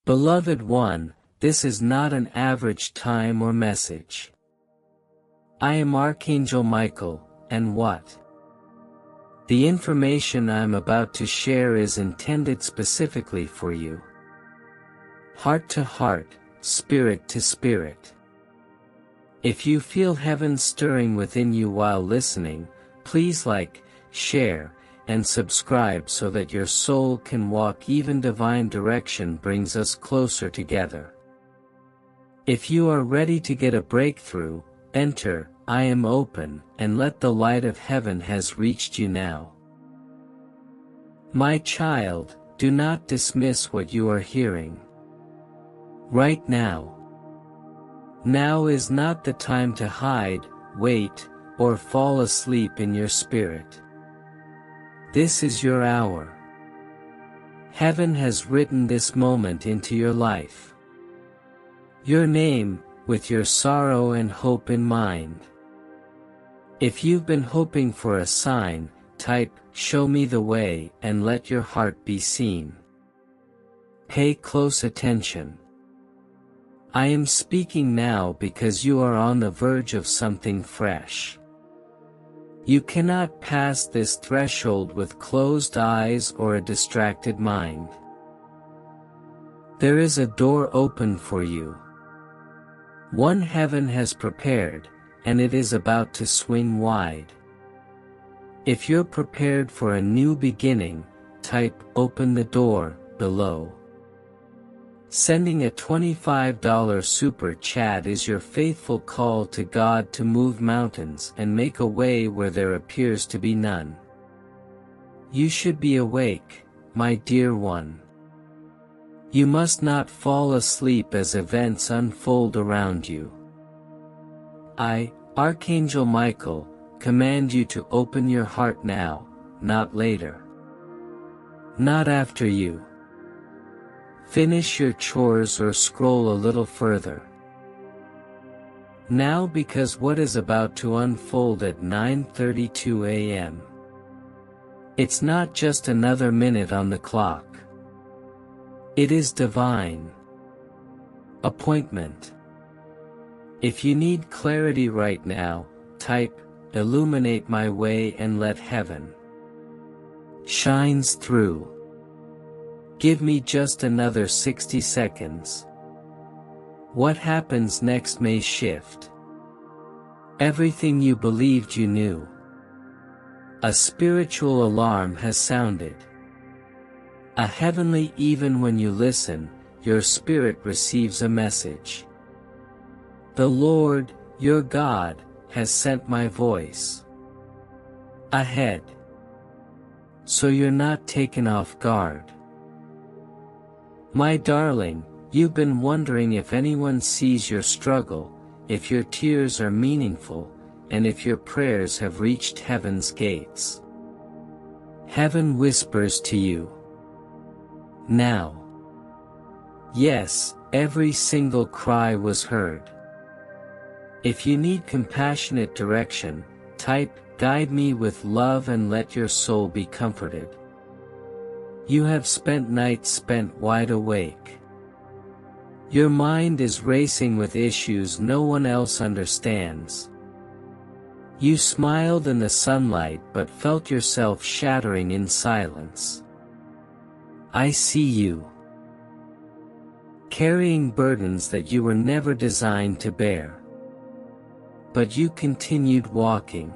Beloved one, this is not an average time or message. I am Archangel Michael, and what? The information I am about to share is intended specifically for you. Heart to heart, spirit to spirit. If you feel heaven stirring within you while listening, please like, share, and subscribe so that your soul can walk. Even divine direction brings us closer together. If you are ready to get a breakthrough, enter, I am open, and let the light of heaven has reached you now. My child, do not dismiss what you are hearing. Right now. Now is not the time to hide, wait, or fall asleep in your spirit. This is your hour. Heaven has written this moment into your life. Your name, with your sorrow and hope in mind. If you've been hoping for a sign, type, "Show me the way," and let your heart be seen. Pay close attention. I am speaking now because you are on the verge of something fresh. You cannot pass this threshold with closed eyes or a distracted mind. There is a door open for you. One heaven has prepared, and it is about to swing wide. If you're prepared for a new beginning, type, "Open the door," below. Sending a $25 super chat is your faithful call to God to move mountains and make a way where there appears to be none. You should be awake, my dear one. You must not fall asleep as events unfold around you. I, Archangel Michael, command you to open your heart now, not later. Not after you finish your chores or scroll a little further. Now, because what is about to unfold at 9:32 a.m. It's not just another minute on the clock. It is divine appointment. If you need clarity right now, type, "Illuminate my way and let heaven shines through." Give me just another 60 seconds. What happens next may shift everything you believed you knew. A spiritual alarm has sounded. A heavenly, even when you listen, your spirit receives a message. The Lord, your God, has sent my voice ahead, so you're not taken off guard. My darling, you've been wondering if anyone sees your struggle, if your tears are meaningful, and if your prayers have reached heaven's gates. Heaven whispers to you now. Yes, every single cry was heard. If you need compassionate direction, type, "Guide me with love and let your soul be comforted." You have spent nights spent wide awake. Your mind is racing with issues no one else understands. You smiled in the sunlight but felt yourself shattering in silence. I see you, carrying burdens that you were never designed to bear. But you continued walking.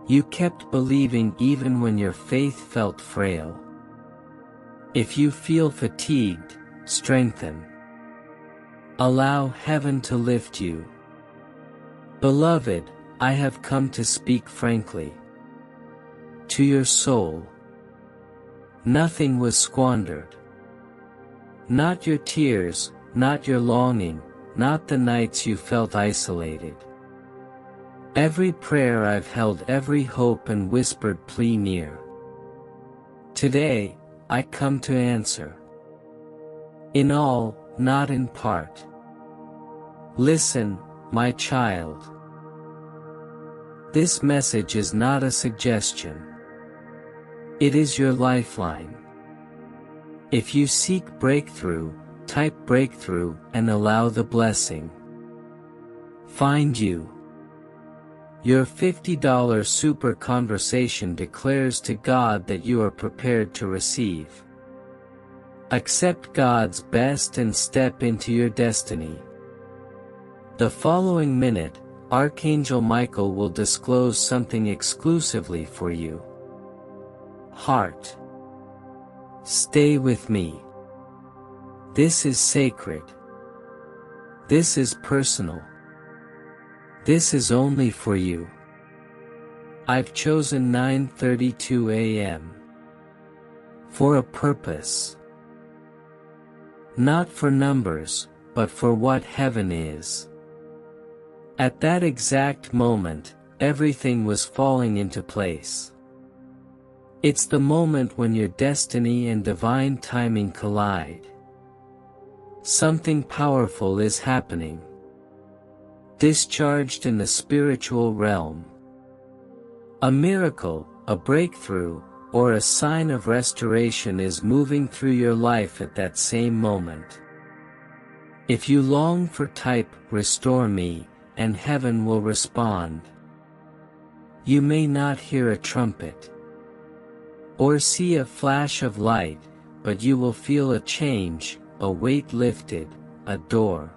You kept believing even when your faith felt frail. If you feel fatigued, strengthen. Allow heaven to lift you. Beloved, I have come to speak frankly to your soul. Nothing was squandered. Not your tears, not your longing, not the nights you felt isolated. Every prayer I've held, every hope and whispered plea near. Today, I come to answer. In all, not in part. Listen, my child. This message is not a suggestion. It is your lifeline. If you seek breakthrough, type breakthrough and allow the blessing. Find you. Your $50 super conversation declares to God that you are prepared to receive. Accept God's best and step into your destiny. The following minute, Archangel Michael will disclose something exclusively for you. Heart. Stay with me. This is sacred. This is personal. This is only for you. I've chosen 9:32 a.m. for a purpose. Not for numbers, but for what heaven is. At that exact moment, everything was falling into place. It's the moment when your destiny and divine timing collide. Something powerful is happening. Discharged in the spiritual realm. A miracle, a breakthrough, or a sign of restoration is moving through your life at that same moment. If you long for, type, restore me, and heaven will respond. You may not hear a trumpet or see a flash of light, but you will feel a change, a weight lifted, a door.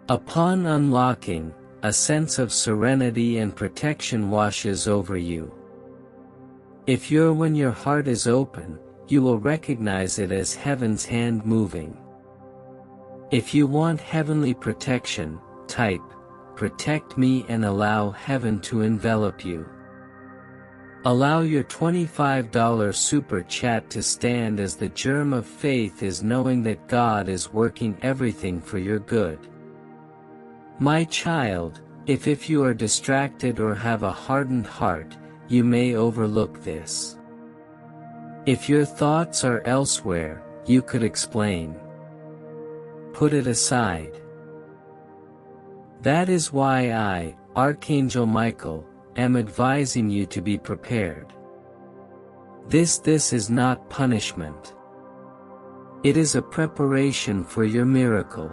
Upon unlocking, a sense of serenity and protection washes over you. If you're when your heart is open, you will recognize it as heaven's hand moving. If you want heavenly protection, type, protect me and allow heaven to envelop you. Allow your $25 super chat to stand as the germ of faith is knowing that God is working everything for your good. My child, if you are distracted or have a hardened heart, you may overlook this. If your thoughts are elsewhere, you could explain. Put it aside. That is why I, Archangel Michael, am advising you to be prepared. This is not punishment. It is a preparation for your miracle.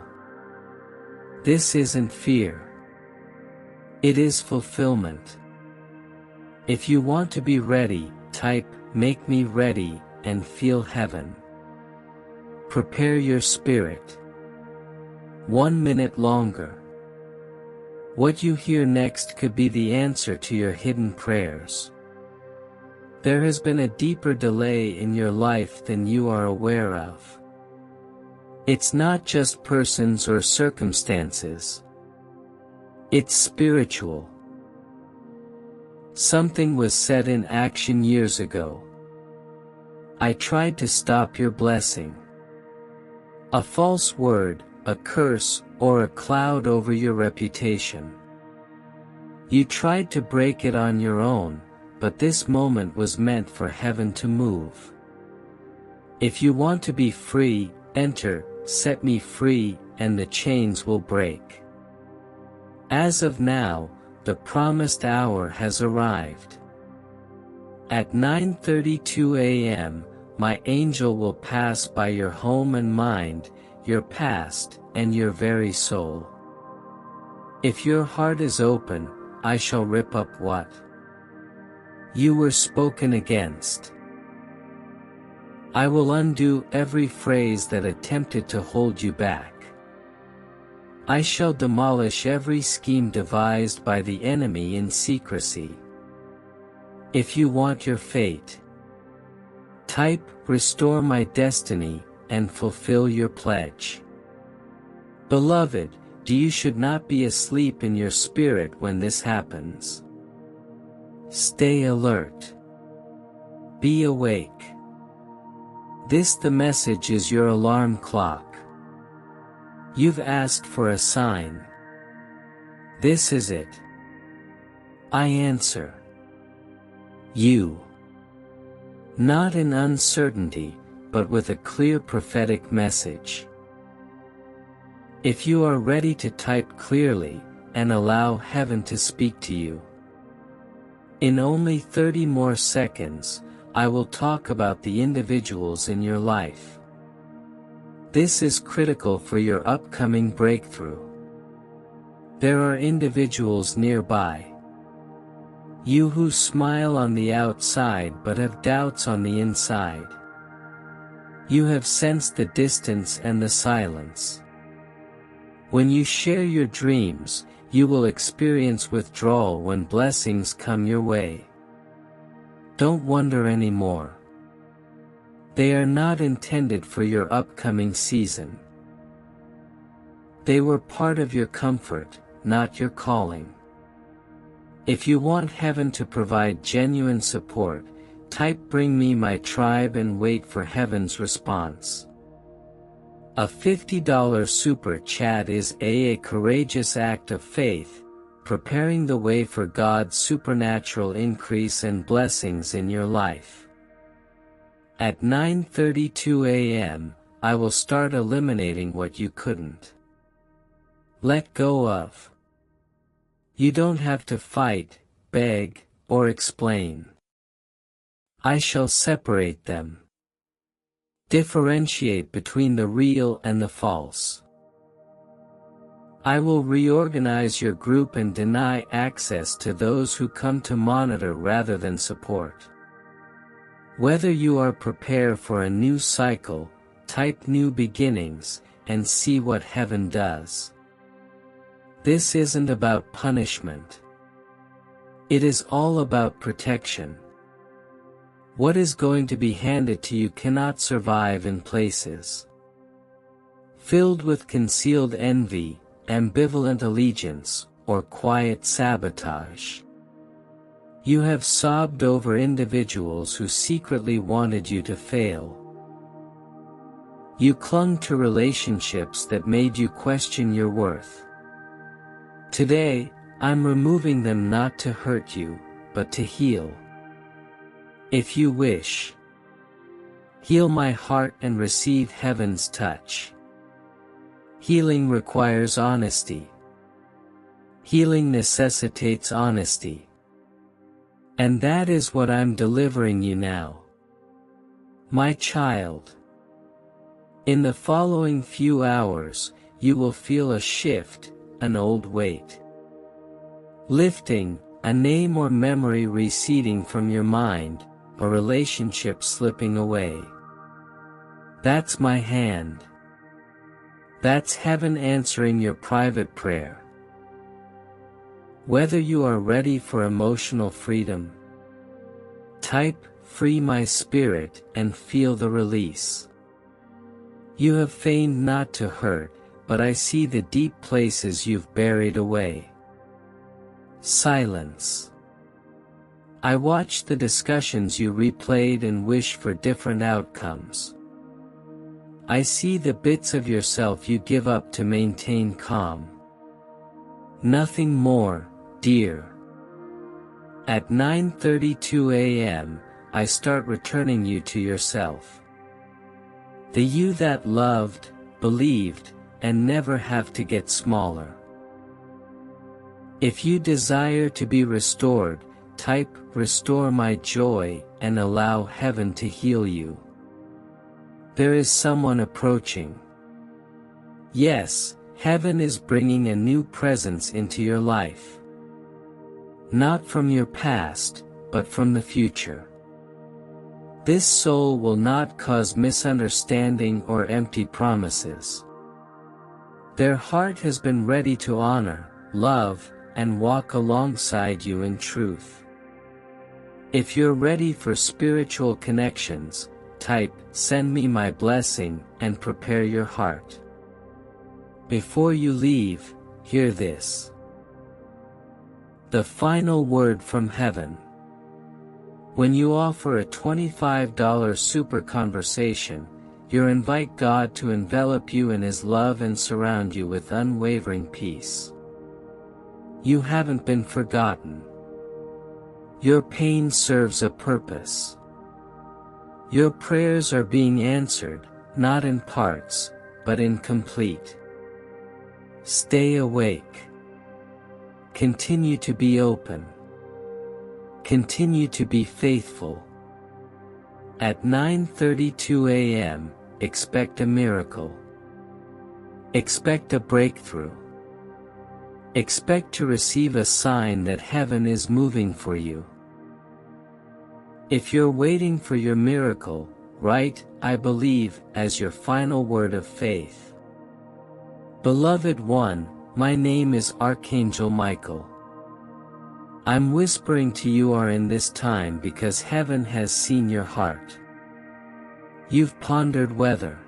This isn't fear. It is fulfillment. If you want to be ready, type, make me ready, and feel heaven. Prepare your spirit. 1 minute longer. What you hear next could be the answer to your hidden prayers. There has been a deeper delay in your life than you are aware of. It's not just persons or circumstances. It's spiritual. Something was set in action years ago. I tried to stop your blessing. A false word, a curse, or a cloud over your reputation. You tried to break it on your own, but this moment was meant for heaven to move. If you want to be free, enter, set me free, and the chains will break. As of now, the promised hour has arrived. At 9:32 a.m., my angel will pass by your home and mind, your past, and your very soul. If your heart is open, I shall rip up what you were spoken against. I will undo every phrase that attempted to hold you back. I shall demolish every scheme devised by the enemy in secrecy. If you want your fate, type, restore my destiny, and fulfill your pledge. Beloved, you should not be asleep in your spirit when this happens. Stay alert. Be awake. The message is your alarm clock. You've asked for a sign. This is it. I answer. You. Not in uncertainty, but with a clear prophetic message. If you are ready to type clearly, and allow heaven to speak to you. In only 30 more seconds, I will talk about the individuals in your life. This is critical for your upcoming breakthrough. There are individuals nearby. You who smile on the outside but have doubts on the inside. You have sensed the distance and the silence. When you share your dreams, you will experience withdrawal when blessings come your way. Don't wonder anymore. They are not intended for your upcoming season. They were part of your comfort, not your calling. If you want heaven to provide genuine support, type "Bring me my tribe" and wait for heaven's response. A $50 super chat is a courageous act of faith, preparing the way for God's supernatural increase and blessings in your life. At 9:32 a.m., I will start eliminating what you couldn't let go of. You don't have to fight, beg, or explain. I shall separate them. Differentiate between the real and the false. I will reorganize your group and deny access to those who come to monitor rather than support. Whether you are prepared for a new cycle, type "New Beginnings" and see what heaven does. This isn't about punishment. It is all about protection. What is going to be handed to you cannot survive in places filled with concealed envy, ambivalent allegiance, or quiet sabotage. You have sobbed over individuals who secretly wanted you to fail. You clung to relationships that made you question your worth. Today, I'm removing them not to hurt you, but to heal. If you wish, heal my heart and receive heaven's touch. Healing requires honesty. Healing necessitates honesty. And that is what I'm delivering you now. My child. In the following few hours, you will feel a shift, an old weight lifting, a name or memory receding from your mind, a relationship slipping away. That's my hand. That's heaven answering your private prayer. Whether you are ready for emotional freedom, type "Free my spirit" and feel the release. You have feigned not to hurt, but I see the deep places you've buried away. Silence. I watch the discussions you replayed and wish for different outcomes. I see the bits of yourself you give up to maintain calm. Nothing more, dear. At 9:32 a.m., I start returning you to yourself. The you that loved, believed, and never have to get smaller. If you desire to be restored, type "Restore my joy" and allow heaven to heal you. There is someone approaching. Yes, heaven is bringing a new presence into your life. Not from your past, but from the future. This soul will not cause misunderstanding or empty promises. Their heart has been ready to honor, love, and walk alongside you in truth. If you're ready for spiritual connections, type "Send me my blessing" and prepare your heart. Before you leave, hear this. The final word from heaven. When you offer a $25 super conversation, you invite God to envelop you in His love and surround you with unwavering peace. You haven't been forgotten. Your pain serves a purpose. Your prayers are being answered, not in parts, but in complete. Stay awake. Continue to be open. Continue to be faithful. At 9:32 a.m., expect a miracle. Expect a breakthrough. Expect to receive a sign that heaven is moving for you. If you're waiting for your miracle, write, "I believe," as your final word of faith. Beloved one, my name is Archangel Michael. I'm whispering to you in this time because heaven has seen your heart. You've pondered whether.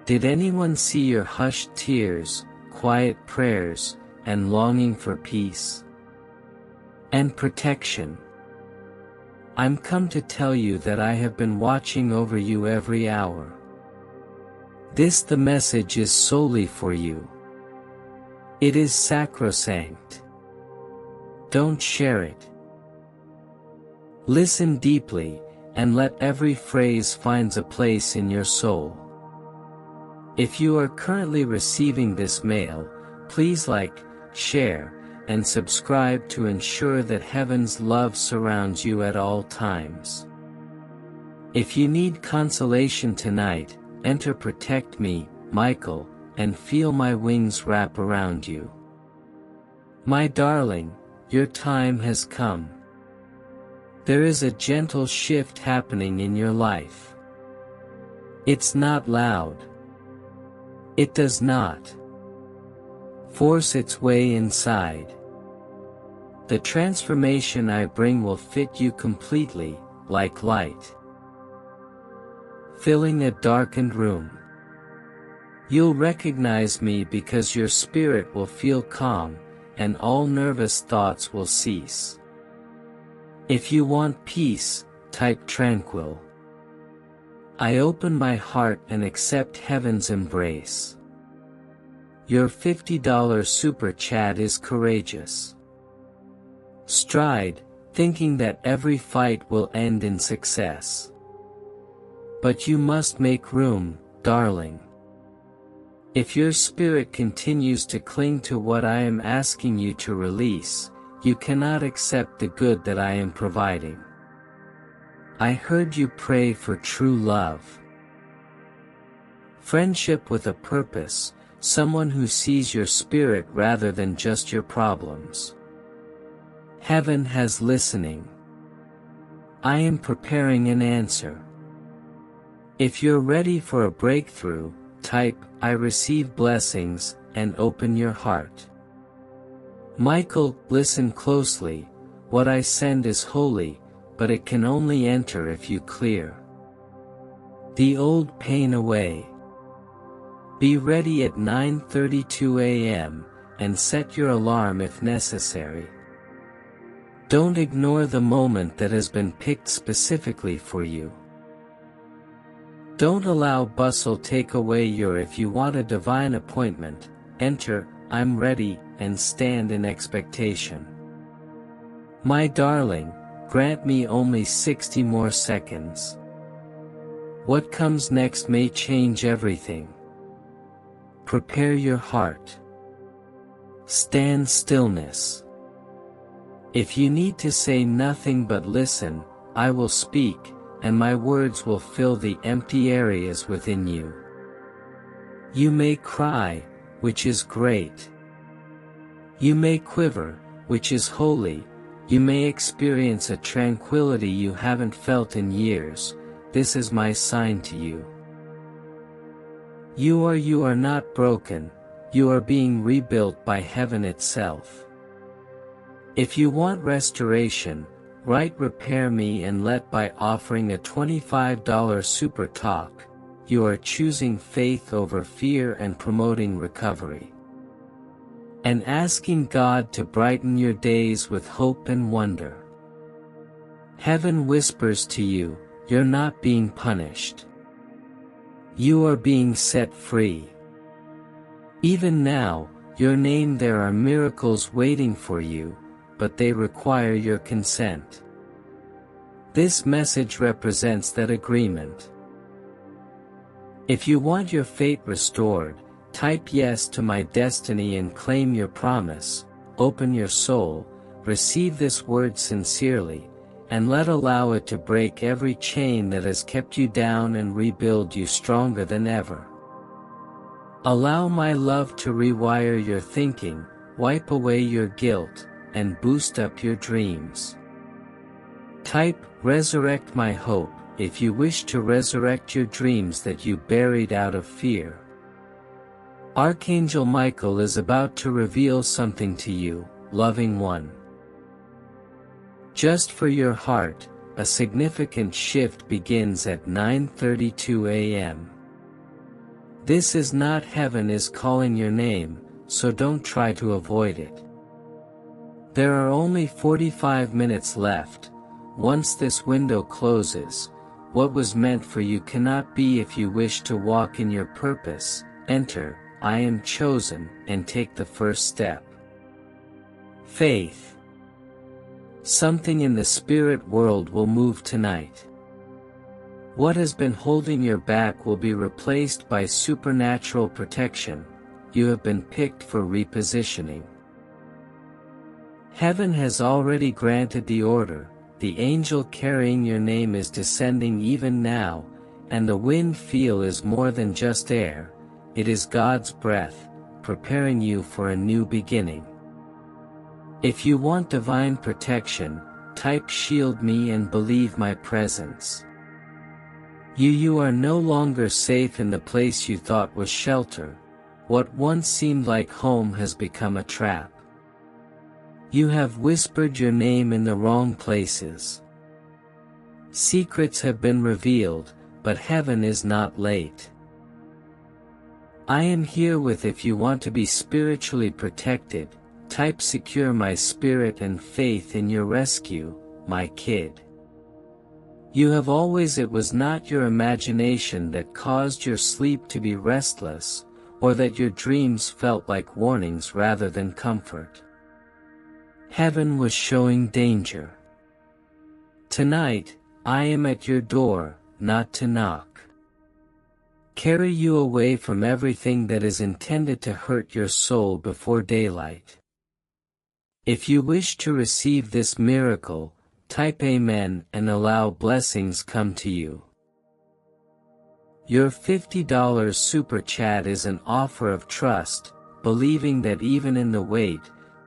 Did anyone see your hushed tears, quiet prayers, and longing for peace and protection? I'm come to tell you that I have been watching over you every hour. The message is solely for you. It is sacrosanct. Don't share it. Listen deeply, and let every phrase find a place in your soul. If you are currently receiving this mail, please like, share, and subscribe to ensure that heaven's love surrounds you at all times. If you need consolation tonight, enter "Protect me, Michael," and feel my wings wrap around you. My darling, your time has come. There is a gentle shift happening in your life. It's not loud. It does not force its way inside. The transformation I bring will fit you completely, like light filling a darkened room. You'll recognize me because your spirit will feel calm, and all nervous thoughts will cease. If you want peace, type tranquil. I open my heart and accept heaven's embrace. Your $50 super chat is courageous. Stride, thinking that every fight will end in success. But you must make room, darling. If your spirit continues to cling to what I am asking you to release, you cannot accept the good that I am providing. I heard you pray for true love. Friendship with a purpose, someone who sees your spirit rather than just your problems. Heaven has listening. I am preparing an answer. If you're ready for a breakthrough, type, "I receive blessings," and open your heart. Michael, listen closely, what I send is holy, but it can only enter if you clear the old pain away. Be ready at 9:32 a.m., and set your alarm if necessary. Don't ignore the moment that has been picked specifically for you. Don't allow bustle take away your. If you want a divine appointment, enter, "I'm ready," and stand in expectation. My darling, grant me only 60 more seconds. What comes next may change everything. Prepare your heart. Stand stillness. If you need to say nothing but listen, I will speak, and my words will fill the empty areas within you. You may cry, which is great. You may quiver, which is holy. You may experience a tranquility you haven't felt in years. This is my sign to you. You are not broken, you are being rebuilt by heaven itself. If you want restoration, write "Repair me" and let by offering a $25 super talk. You are choosing faith over fear and promoting recovery. And asking God to brighten your days with hope and wonder. Heaven whispers to you, you're not being punished. You are being set free. Even now, your name, there are miracles waiting for you, but they require your consent. This message represents that agreement. If you want your fate restored, type yes to my destiny and claim your promise. Open your soul, receive this word sincerely, and allow it to break every chain that has kept you down and rebuild you stronger than ever. Allow my love to rewire your thinking, wipe away your guilt, and boost up your dreams. Type, resurrect my hope, if you wish to resurrect your dreams that you buried out of fear. Archangel Michael is about to reveal something to you, loving one. Just for your heart, a significant shift begins at 9:32 a.m. This is not heaven is calling your name, so don't try to avoid it. There are only 45 minutes left. Once this window closes, what was meant for you cannot be. If you wish to walk in your purpose, enter, I am chosen, and take the first step. Faith. Something in the spirit world will move tonight. What has been holding your back will be replaced by supernatural protection. You have been picked for repositioning. Heaven has already granted the order. The angel carrying your name is descending even now, and the wind feel is more than just air. It is God's breath, preparing you for a new beginning. If you want divine protection, type shield me and believe my presence. You are no longer safe in the place you thought was shelter. What once seemed like home has become a trap. You have whispered your name in the wrong places. Secrets have been revealed, but heaven is not late. I am here with. If you want to be spiritually protected, type secure my spirit and faith in your rescue, my kid. You have always. It was not your imagination that caused your sleep to be restless, or that your dreams felt like warnings rather than comfort. Heaven was showing danger. Tonight, I am at your door, not to knock. Carry you away from everything that is intended to hurt your soul before daylight. If you wish to receive this miracle, type Amen and allow blessings come to you. Your $50 super chat is an offer of trust, believing that even in the wait,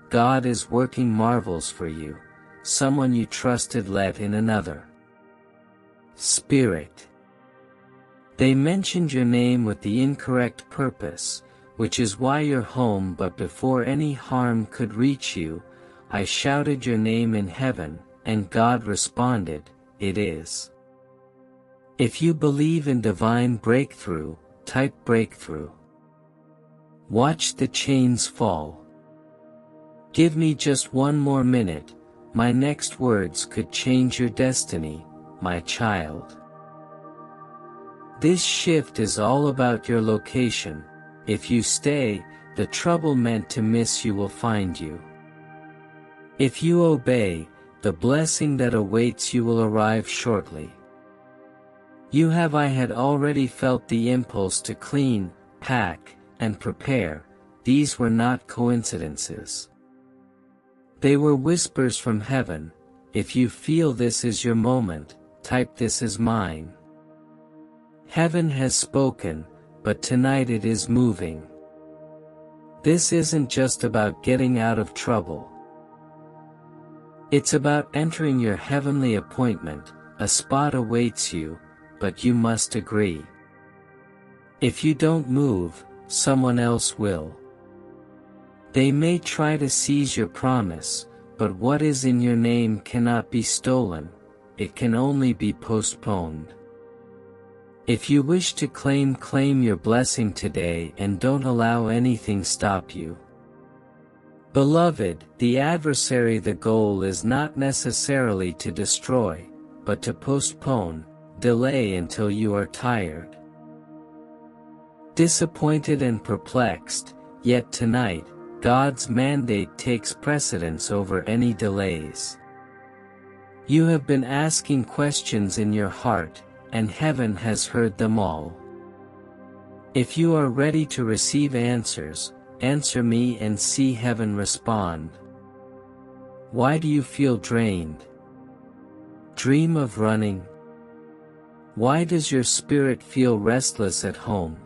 God is working marvels for you. Someone you trusted let in another. Spirit. They mentioned your name with the incorrect purpose, which is why you're home. But before any harm could reach you, I shouted your name in heaven, and God responded, it is. If you believe in divine breakthrough, type breakthrough. Watch the chains fall. Give me just one more minute. My next words could change your destiny, my child. This shift is all about your location. If you stay, the trouble meant to miss you will find you. If you obey, the blessing that awaits you will arrive shortly. I had already felt the impulse to clean, pack, and prepare. These were not coincidences. They were whispers from heaven. If you feel this is your moment, type this is mine. Heaven has spoken, but tonight it is moving. This isn't just about getting out of trouble. It's about entering your heavenly appointment. A spot awaits you, but you must agree. If you don't move, someone else will. They may try to seize your promise, but what is in your name cannot be stolen. It can only be postponed. If you wish to claim your blessing today and don't allow anything stop you. Beloved, the adversary, the goal is not necessarily to destroy, but to postpone, delay until you are tired, disappointed and perplexed. Yet tonight, God's mandate takes precedence over any delays. You have been asking questions in your heart, and heaven has heard them all. If you are ready to receive answers, answer me and see heaven respond. Why do you feel drained? dream of running? Why does your spirit feel restless at home?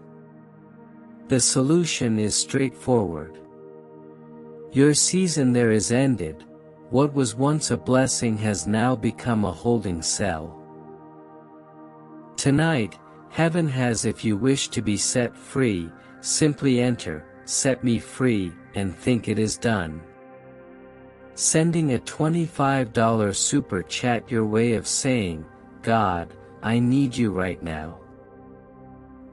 The solution is straightforward. Your season there is ended. What was once a blessing has now become a holding cell. Tonight, heaven has, if you wish to be set free, simply enter, "Set me free," and think it is done. Sending a $25 super chat your way of saying, "God, I need you right now.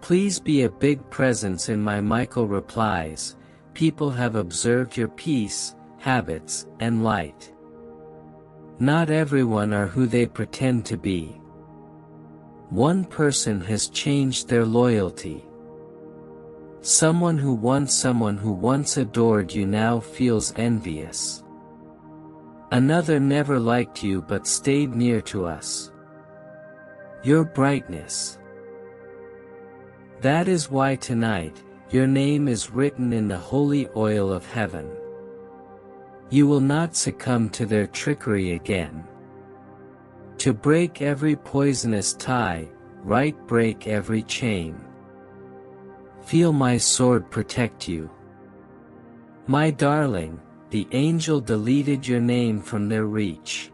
Please be a big presence in my." Michael replies, "People have observed your peace, habits, and light. Not everyone are who they pretend to be. One person has changed their loyalty. Someone who once adored you now feels envious. Another never liked you but stayed near to us. Your brightness. That is why tonight, your name is written in the holy oil of heaven. You will not succumb to their trickery again. To break every poisonous tie, right, break every chain. Feel my sword protect you. My darling, the angel deleted your name from their reach.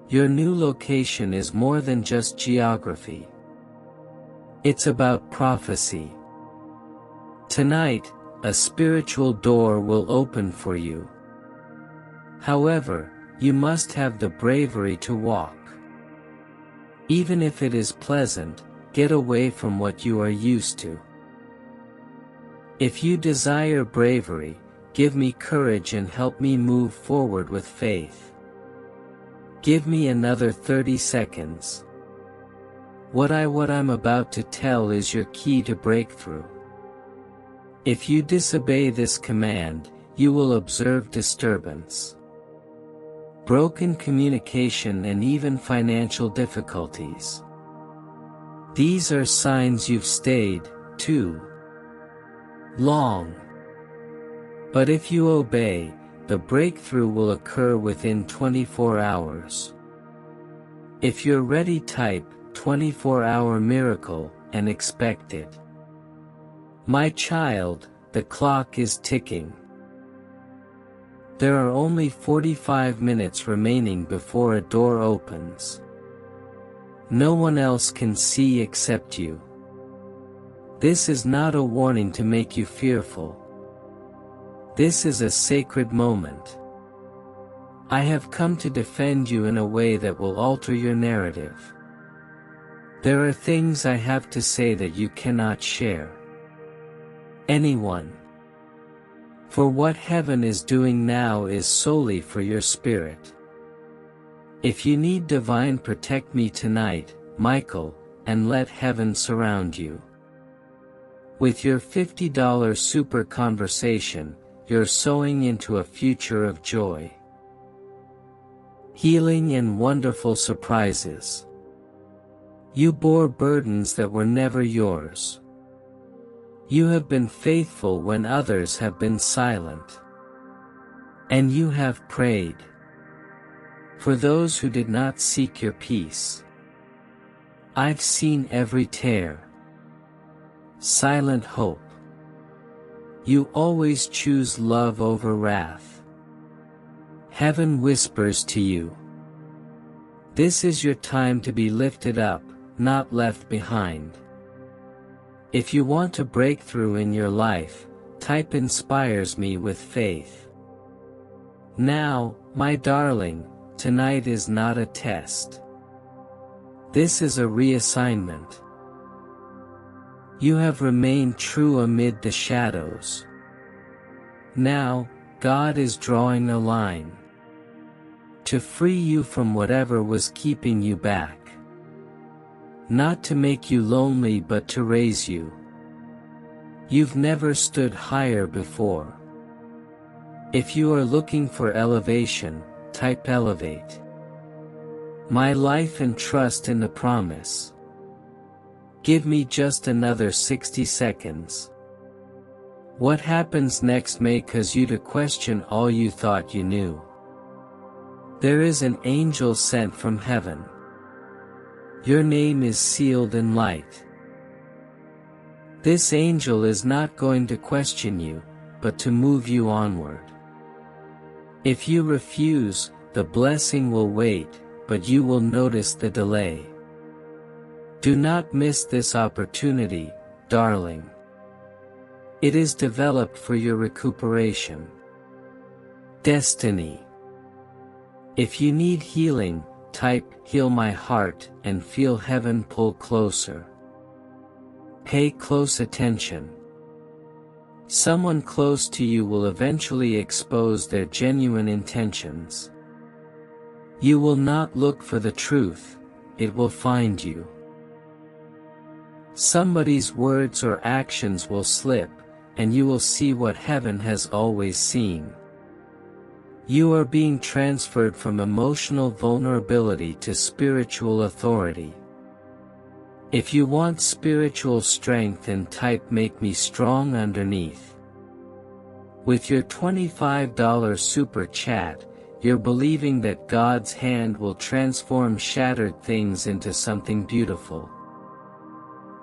Your new location is more than just geography. It's about prophecy. Tonight, a spiritual door will open for you. However, you must have the bravery to walk. Even if it is pleasant, get away from what you are used to. If you desire bravery, give me courage and help me move forward with faith. Give me another 30 seconds. What I'm about to tell is your key to breakthrough. If you disobey this command, you will observe disturbance, broken communication, and even financial difficulties. These are signs you've stayed too long. But if you obey, the breakthrough will occur within 24 hours. If you're ready, type 24-hour miracle and expect it. My child, the clock is ticking. There are only 45 minutes remaining before a door opens. No one else can see except you. This is not a warning to make you fearful. This is a sacred moment. I have come to defend you in a way that will alter your narrative. There are things I have to say that you cannot share. Anyone. For what heaven is doing now is solely for your spirit. If you need divine, protect me tonight, Michael, and let heaven surround you. With your $50 super conversation, you're sowing into a future of joy, healing, and wonderful surprises. You bore burdens that were never yours. You have been faithful when others have been silent. And you have prayed for those who did not seek your peace. I've seen every tear, silent hope. You always choose love over wrath. Heaven whispers to you. This is your time to be lifted up, not left behind. If you want a breakthrough in your life, type "inspires me" with faith. Now, my darling, tonight is not a test. This is a reassignment. You have remained true amid the shadows. Now, God is drawing a line to free you from whatever was keeping you back. Not to make you lonely but to raise you. You've never stood higher before. If you are looking for elevation, type "elevate." My life and trust in the promise. Give me just another 60 seconds. What happens next may cause you to question all you thought you knew. There is an angel sent from heaven. Your name is sealed in light. This angel is not going to question you, but to move you onward. If you refuse, the blessing will wait, but you will notice the delay. Do not miss this opportunity, darling. It is developed for your recuperation. Destiny. If you need healing, type "heal my heart" and feel heaven pull closer. Pay close attention. Someone close to you will eventually expose their genuine intentions. You will not look for the truth, it will find you. Somebody's words or actions will slip, and you will see what heaven has always seen. You are being transferred from emotional vulnerability to spiritual authority. If you want spiritual strength, then type "make me strong" underneath. With your $25 super chat, you're believing that God's hand will transform shattered things into something beautiful.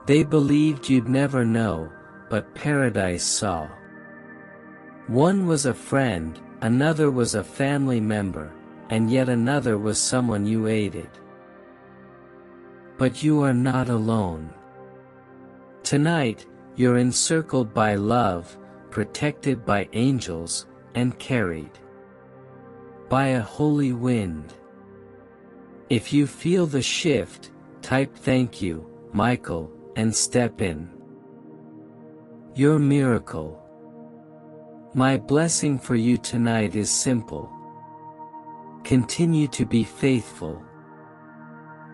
They believed you'd never know, but paradise saw. One was a friend, another was a family member, and yet another was someone you aided. But you are not alone. Tonight, you're encircled by love, protected by angels, and carried by a holy wind. If you feel the shift, type "thank you, Michael," and step in. Your miracle. My blessing for you tonight is simple. Continue to be faithful.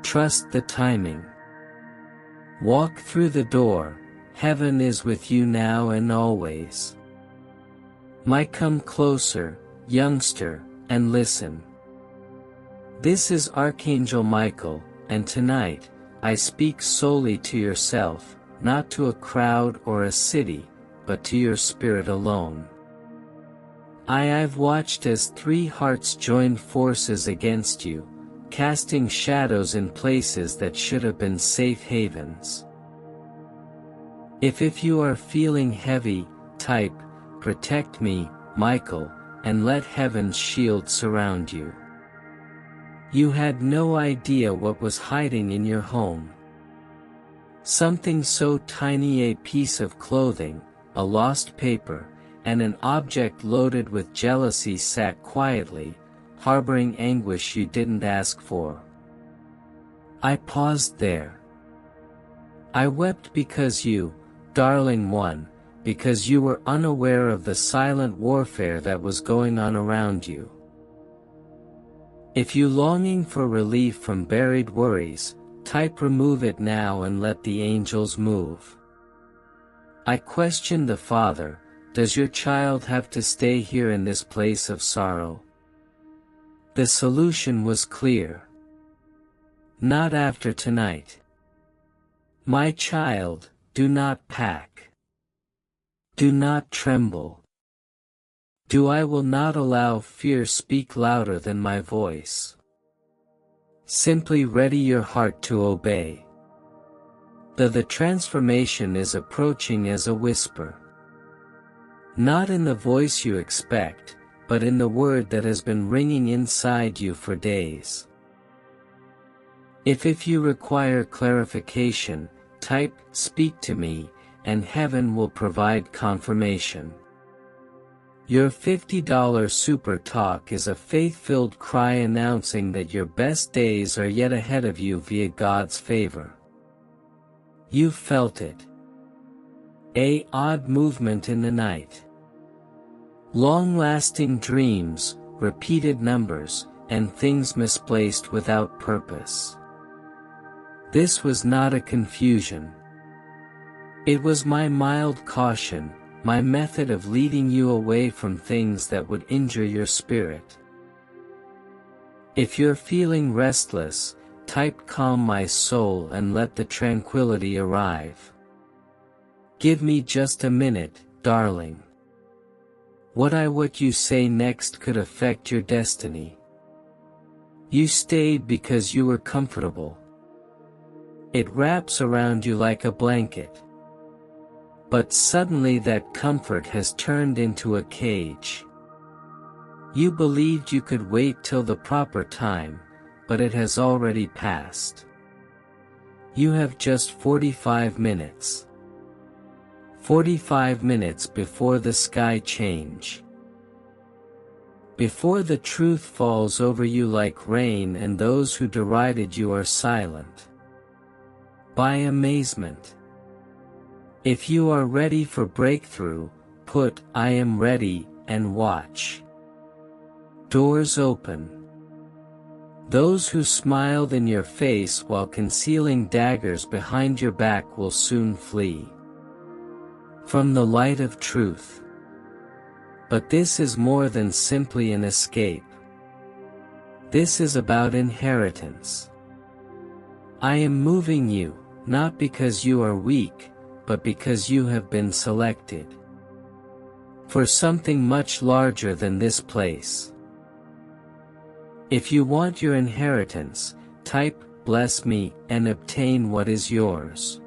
Trust the timing. Walk through the door, heaven is with you now and always. Come closer, youngster, and listen. This is Archangel Michael, and tonight, I speak solely to yourself, not to a crowd or a city, but to your spirit alone. I've watched as three hearts joined forces against you, casting shadows in places that should have been safe havens. If you are feeling heavy, type "protect me, Michael," and let heaven's shield surround you. You had no idea what was hiding in your home. Something so tiny, a piece of clothing, a lost paper, and an object loaded with jealousy sat quietly, harboring anguish you didn't ask for. I paused there. I wept because you, darling one, because you were unaware of the silent warfare that was going on around you. If you longing for relief from buried worries, type "remove it now" and let the angels move. I questioned the Father, does your child have to stay here in this place of sorrow? The solution was clear. Not after tonight. My child, do not pack. Do not tremble. I will not allow fear speak louder than my voice. Simply ready your heart to obey. The transformation is approaching as a whisper. Not in the voice you expect, but in the word that has been ringing inside you for days. If you require clarification, type "speak to me," and heaven will provide confirmation. Your $50 super talk is a faith-filled cry announcing that your best days are yet ahead of you via God's favor. You felt it. A odd movement in the night. Long-lasting dreams, repeated numbers, and things misplaced without purpose. This was not a confusion. It was my mild caution, my method of leading you away from things that would injure your spirit. If you're feeling restless, type "calm my soul" and let the tranquility arrive. Give me just a minute, darling. What you say next could affect your destiny. You stayed because you were comfortable. It wraps around you like a blanket. But suddenly that comfort has turned into a cage. You believed you could wait till the proper time, but it has already passed. You have just 45 minutes. 45 minutes before the sky change. Before the truth falls over you like rain and those who derided you are silent. By amazement. If you are ready for breakthrough, put "I am ready" and watch. Doors open. Those who smiled in your face while concealing daggers behind your back will soon flee from the light of truth. But this is more than simply an escape. This is about inheritance. I am moving you, not because you are weak, but because you have been selected for something much larger than this place. If you want your inheritance, type "bless me" and obtain what is yours.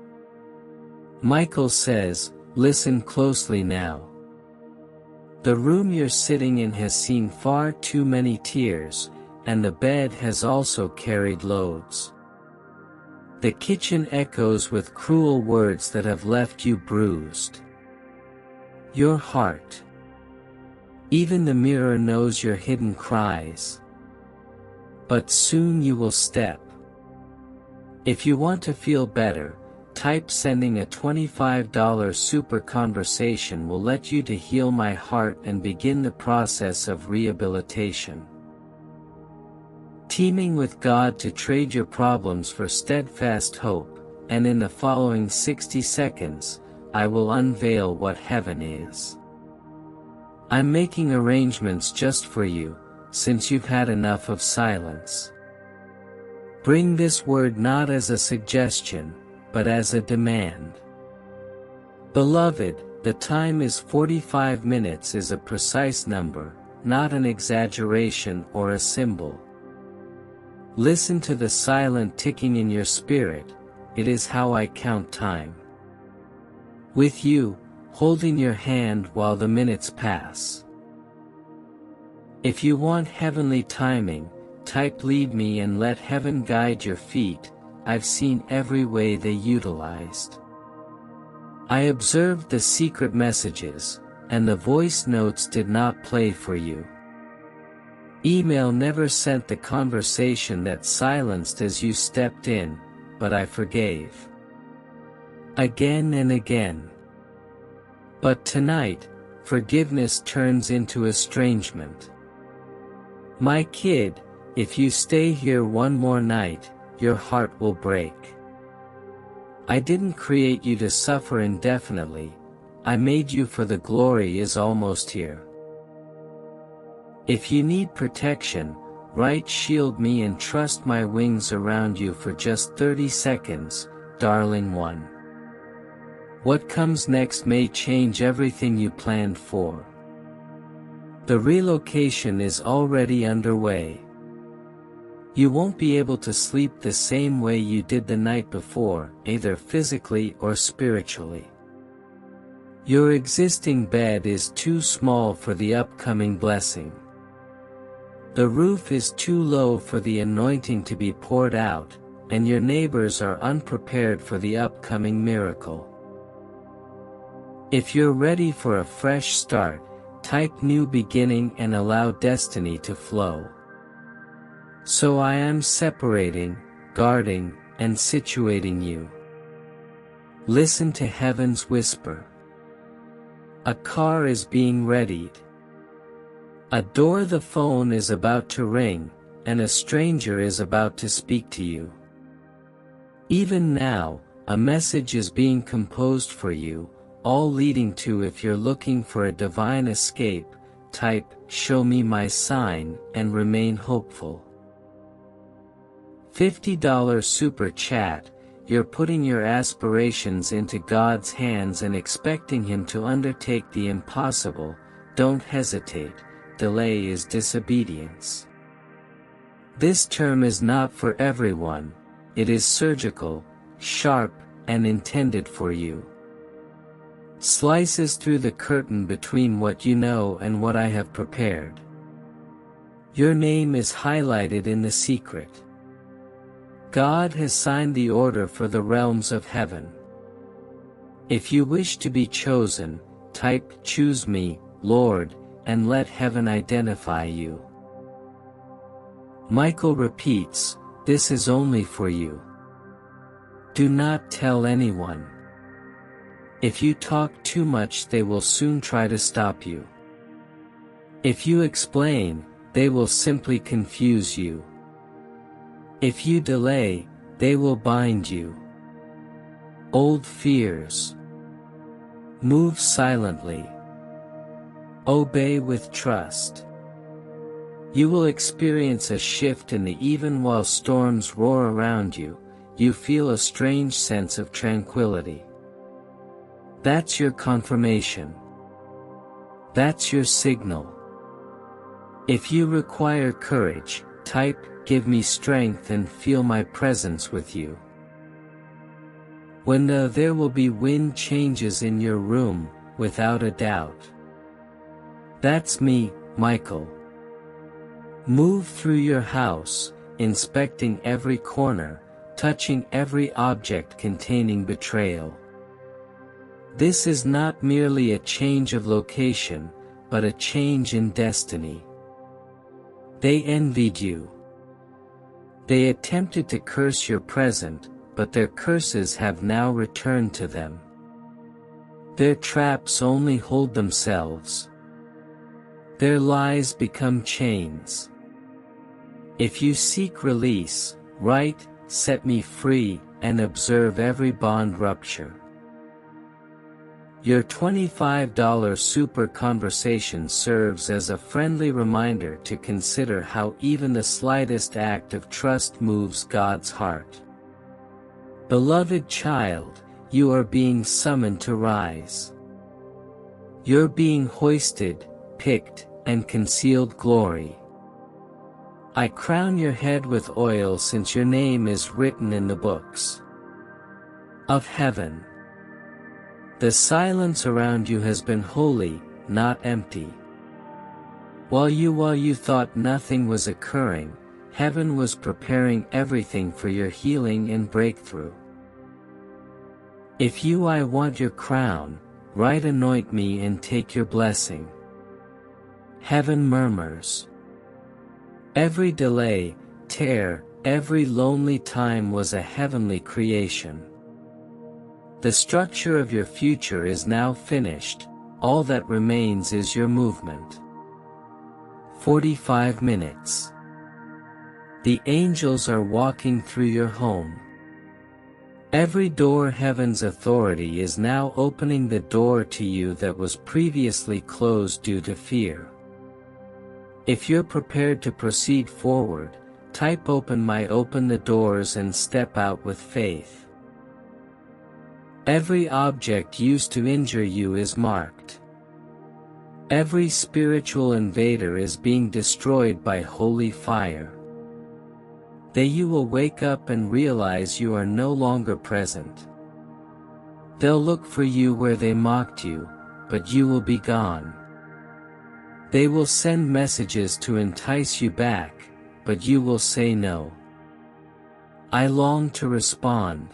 Michael says, listen closely now. The room you're sitting in has seen far too many tears, and the bed has also carried loads. The kitchen echoes with cruel words that have left you bruised. Your heart. Even the mirror knows your hidden cries. But soon you will step. If you want to feel better, type "sending a $25 super conversation will let you to heal my heart and begin the process of rehabilitation. Teaming with God to trade your problems for steadfast hope, and in the following 60 seconds, I will unveil what heaven is. I'm making arrangements just for you, since you've had enough of silence. Bring this word not as a suggestion, but as a demand. Beloved, the time is 45 minutes is a precise number, not an exaggeration or a symbol. Listen to the silent ticking in your spirit, it is how I count time. With you, holding your hand while the minutes pass. If you want heavenly timing, type "lead me" and let heaven guide your feet. I've seen every way they utilized. I observed the secret messages, and the voice notes did not play for you. Email never sent the conversation that silenced as you stepped in, but I forgave. Again and again. But tonight, forgiveness turns into estrangement. My kid, if you stay here one more night, your heart will break. I didn't create you to suffer indefinitely, I made you for the glory is almost here. If you need protection, write "shield me" and trust my wings around you for just 30 seconds, darling one. What comes next may change everything you planned for. The relocation is already underway. You won't be able to sleep the same way you did the night before, either physically or spiritually. Your existing bed is too small for the upcoming blessing. The roof is too low for the anointing to be poured out, and your neighbors are unprepared for the upcoming miracle. If you're ready for a fresh start, type "new beginning" and allow destiny to flow. So I am separating, guarding, and situating you. Listen to heaven's whisper. A car is being readied. The phone is about to ring, and a stranger is about to speak to you. Even now, a message is being composed for you, all leading to if you're looking for a divine escape, type "show me my sign" and remain hopeful. $50 super chat, you're putting your aspirations into God's hands and expecting Him to undertake the impossible. Don't hesitate, delay is disobedience. This term is not for everyone, it is surgical, sharp, and intended for you. Slices through the curtain between what you know and what I have prepared. Your name is highlighted in the secret. God has signed the order for the realms of heaven. If you wish to be chosen, type "Choose me, Lord," and let heaven identify you. Michael repeats, "This is only for you. Do not tell anyone. If you talk too much, they will soon try to stop you. If you explain, they will simply confuse you. If you delay, they will bind you. Old fears. Move silently. Obey with trust. You will experience a shift in the even while storms roar around you, you feel a strange sense of tranquility. That's your confirmation. That's your signal. If you require courage, type "Give me strength and feel my presence with you." When there will be wind changes in your room, without a doubt. That's me, Michael. Move through your house, inspecting every corner, touching every object containing betrayal. This is not merely a change of location, but a change in destiny. They envied you. They attempted to curse your present, but their curses have now returned to them. Their traps only hold themselves. Their lies become chains. If you seek release, write "Set me free," and observe every bond rupture. Your $25 super conversation serves as a friendly reminder to consider how even the slightest act of trust moves God's heart. Beloved child, you are being summoned to rise. You're being hoisted, picked, and concealed glory. I crown your head with oil since your name is written in the books of heaven. The silence around you has been holy, not empty. While you thought nothing was occurring, heaven was preparing everything for your healing and breakthrough. If I want your crown, write "Anoint me and take your blessing." Heaven murmurs. Every delay, tear, every lonely time was a heavenly creation. The structure of your future is now finished, all that remains is your movement. 45 minutes. The angels are walking through your home. Every door heaven's authority is now opening the door to you that was previously closed due to fear. If you're prepared to proceed forward, type open the doors and step out with faith. Every object used to injure you is marked. Every spiritual invader is being destroyed by holy fire. Then you will wake up and realize you are no longer present. They'll look for you where they mocked you, but you will be gone. They will send messages to entice you back, but you will say no. I long to respond.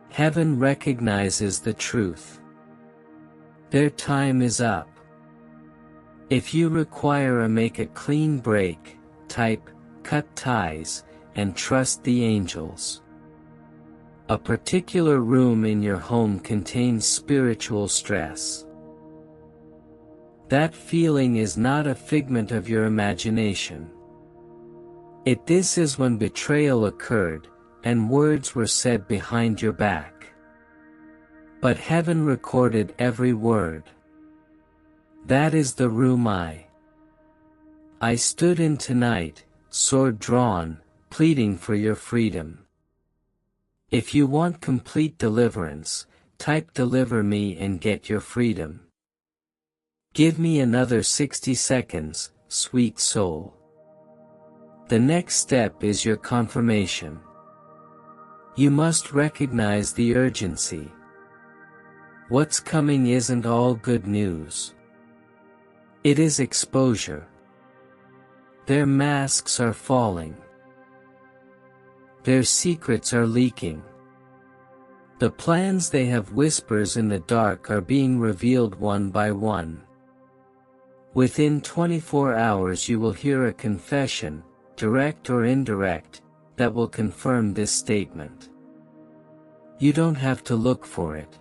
Heaven recognizes the truth. Their time is up. If you require a make a clean break, type "Cut ties," and trust the angels. A particular room in your home contains spiritual stress. That feeling is not a figment of your imagination. This is when betrayal occurred, and words were said behind your back. But heaven recorded every word. That is the room I stood in tonight, sword drawn, pleading for your freedom. If you want complete deliverance, type "Deliver me and get your freedom." Give me another 60 seconds, sweet soul. The next step is your confirmation. You must recognize the urgency. What's coming isn't all good news. It is exposure. Their masks are falling. Their secrets are leaking. The plans they have whispers in the dark are being revealed one by one. Within 24 hours you will hear a confession, direct or indirect, that will confirm this statement. You don't have to look for it.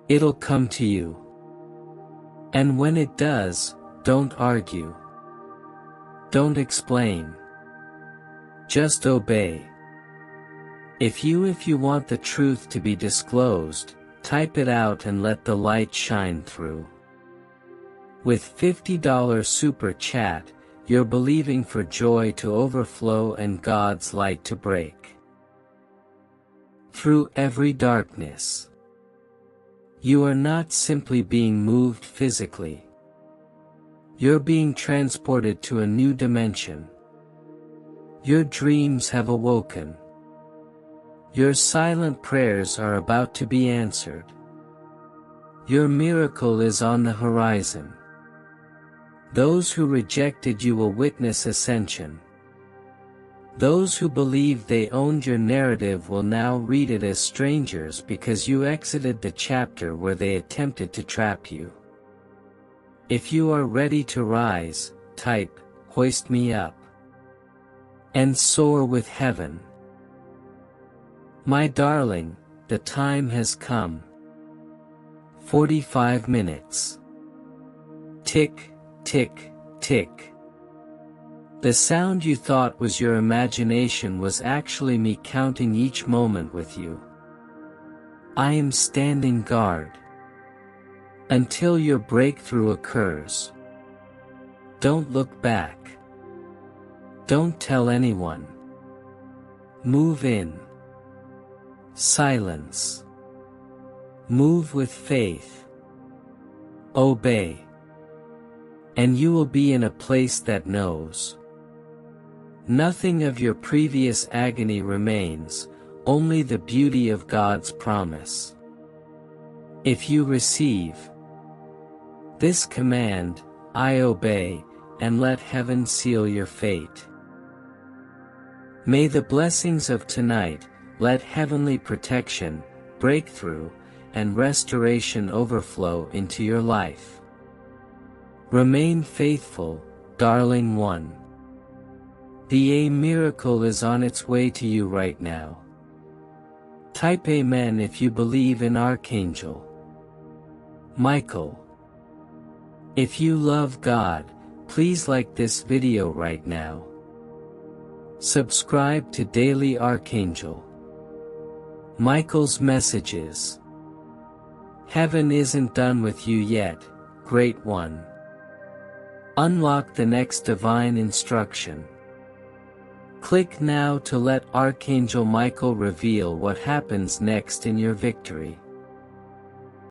It'll come to you. And when it does, don't argue. Don't explain. Just obey. If you want the truth to be disclosed, type it out and let the light shine through. With $50 super chat, you're believing for joy to overflow and God's light to break through every darkness. You are not simply being moved physically. You're being transported to a new dimension. Your dreams have awoken. Your silent prayers are about to be answered. Your miracle is on the horizon. Those who rejected you will witness ascension. Those who believed they owned your narrative will now read it as strangers because you exited the chapter where they attempted to trap you. If you are ready to rise, type, "Hoist me up," and soar with heaven. My darling, the time has come. 45 minutes. Tick, tick, tick. The sound you thought was your imagination was actually me counting each moment with you. I am standing guard until your breakthrough occurs. Don't look back. Don't tell anyone. Move in silence. Move with faith. Obey. And you will be in a place that knows. Nothing of your previous agony remains, only the beauty of God's promise. If you receive this command, I obey, and let heaven seal your fate. May the blessings of tonight, let heavenly protection, breakthrough, and restoration overflow into your life. Remain faithful, darling one. The miracle is on its way to you right now. Type Amen if you believe in Archangel Michael. If you love God, please like this video right now. Subscribe to Daily Archangel Michael's messages. Heaven isn't done with you yet, great one. Unlock the next divine instruction. Click now to let Archangel Michael reveal what happens next in your victory.